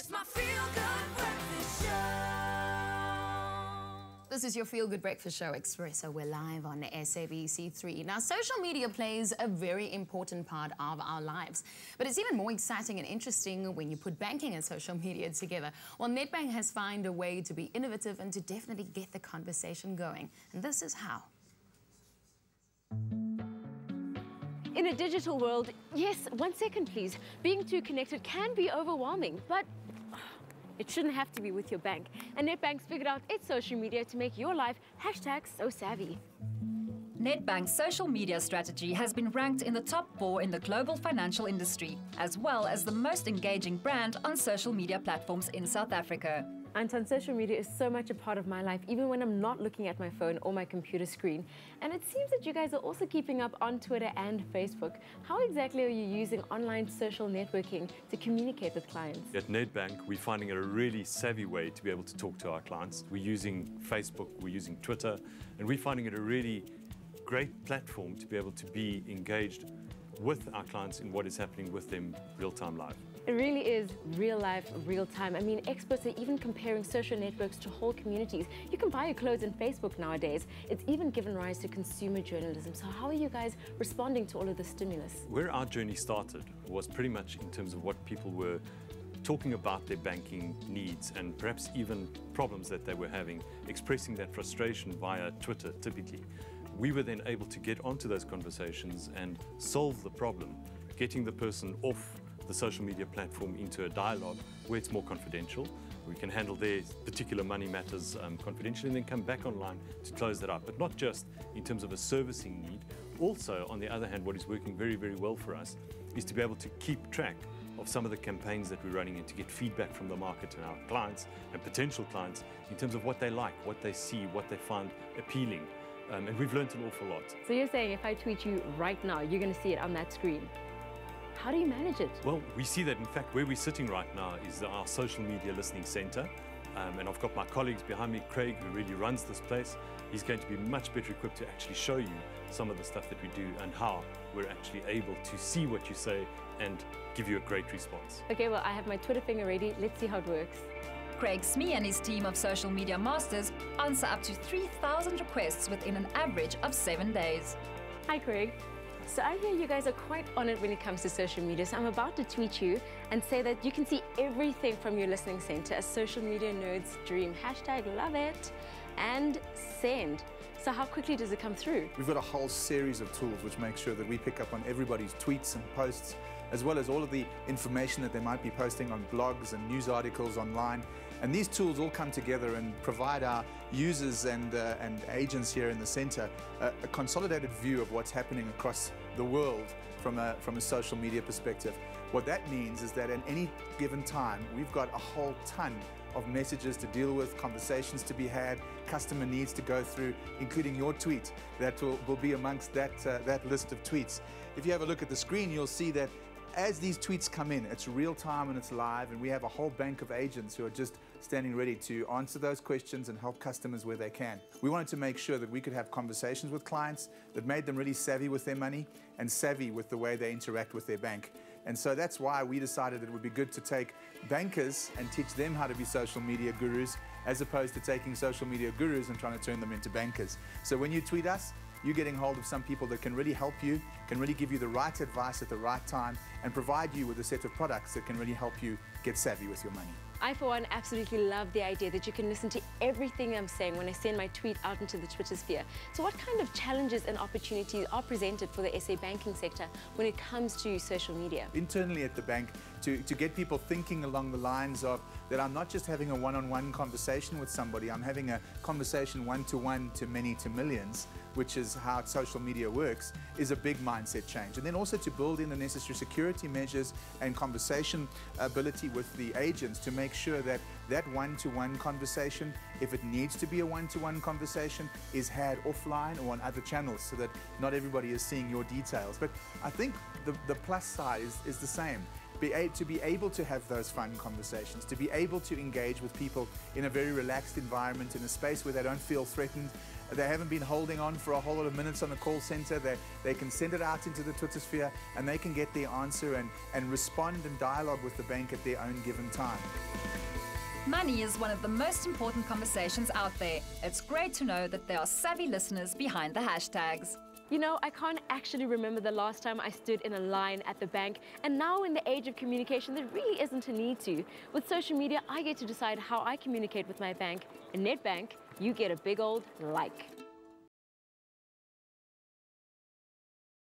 It's my feel-good breakfast show. This is your feel-good breakfast show, Espresso. We're live on SABC3. Now, social media plays a very important part of our lives, but it's even more exciting and interesting when you put banking and social media together. Well, Nedbank has found a way to be innovative and to definitely get the conversation going, and this is how. In a digital world, yes, 1 second please, being too connected can be overwhelming, but it shouldn't have to be with your bank. And Nedbank's figured out its social media to make your life #SoSavvy. Nedbank's social media strategy has been ranked in the top 4 in the global financial industry, as well as the most engaging brand on social media platforms in South Africa. Anton, social media is so much a part of my life, even when I'm not looking at my phone or my computer screen. And it seems that you guys are also keeping up on Twitter and Facebook. How exactly are you using online social networking to communicate with clients? At Nedbank, we're finding it a really savvy way to be able to talk to our clients. We're using Facebook, we're using Twitter, and we're finding it a really great platform to be able to be engaged with our clients in what is happening with them real-time live. It really is real life, real time. I mean, experts are even comparing social networks to whole communities. You can buy your clothes on Facebook nowadays. It's even given rise to consumer journalism. So how are you guys responding to all of this stimulus? Where our journey started was pretty much in terms of what people were talking about their banking needs and perhaps even problems that they were having, expressing that frustration via Twitter typically. We were then able to get onto those conversations and solve the problem, getting the person off the social media platform into a dialogue where it's more confidential. We can handle their particular money matters confidentially and then come back online to close that up. But not just in terms of a servicing need. Also, on the other hand, what is working very, very well for us is to be able to keep track of some of the campaigns that we're running and to get feedback from the market and our clients and potential clients in terms of what they like, what they see, what they find appealing. And we've learned an awful lot. So you're saying if I tweet you right now, you're going to see it on that screen. How do you manage it? Well, we see that, in fact, where we're sitting right now is our social media listening center. And I've got my colleagues behind me, Craig, who really runs this place. He's going to be much better equipped to actually show you some of the stuff that we do and how we're actually able to see what you say and give you a great response. Okay, well, I have my Twitter finger ready. Let's see how it works. Craig Smee and his team of social media masters answer up to 3,000 requests within an average of 7 days. Hi, Craig. So I hear you guys are quite on it when it comes to social media. So I'm about to tweet you and say that you can see everything from your listening center, a social media nerd's dream. #love it and send. So how quickly does it come through? We've got a whole series of tools which make sure that we pick up on everybody's tweets and posts, as well as all of the information that they might be posting on blogs and news articles online. And these tools all come together and provide our users and agents here in the center a consolidated view of what's happening across the world from a social media perspective. What that means is that at any given time, we've got a whole ton of messages to deal with, conversations to be had, customer needs to go through, including your tweet that will be amongst that list of tweets. If you have a look at the screen, you'll see that as these tweets come in, it's real time and it's live, and we have a whole bank of agents who are just standing ready to answer those questions and help customers where they can. We wanted to make sure that we could have conversations with clients that made them really savvy with their money and savvy with the way they interact with their bank. And so that's why we decided it would be good to take bankers and teach them how to be social media gurus, as opposed to taking social media gurus and trying to turn them into bankers. So when you tweet us, you're getting hold of some people that can really help you, can really give you the right advice at the right time, and provide you with a set of products that can really help you get savvy with your money. I, for one, absolutely love the idea that you can listen to everything I'm saying when I send my tweet out into the Twitter sphere. So what kind of challenges and opportunities are presented for the SA banking sector when it comes to social media? Internally at the bank, to get people thinking along the lines of that I'm not just having a one-on-one conversation with somebody, I'm having a conversation one-to-one to many to millions, which is how social media works, is a big mindset change. And then also to build in the necessary security measures and conversation ability with the agents to make sure that that one-to-one conversation, if it needs to be a one-to-one conversation, is had offline or on other channels so that not everybody is seeing your details. But I think the plus side is the same. To be able to have those fun conversations, to be able to engage with people in a very relaxed environment, in a space where they don't feel threatened, they haven't been holding on for a whole lot of minutes on the call center, they can send it out into the Twitter sphere and they can get their answer and respond and dialogue with the bank at their own given time. Money is one of the most important conversations out there. It's great to know that there are savvy listeners behind the hashtags. You know, I can't actually remember the last time I stood in a line at the bank, and now in the age of communication, there really isn't a need to. With social media, I get to decide how I communicate with my bank. In Nedbank, you get a big old like.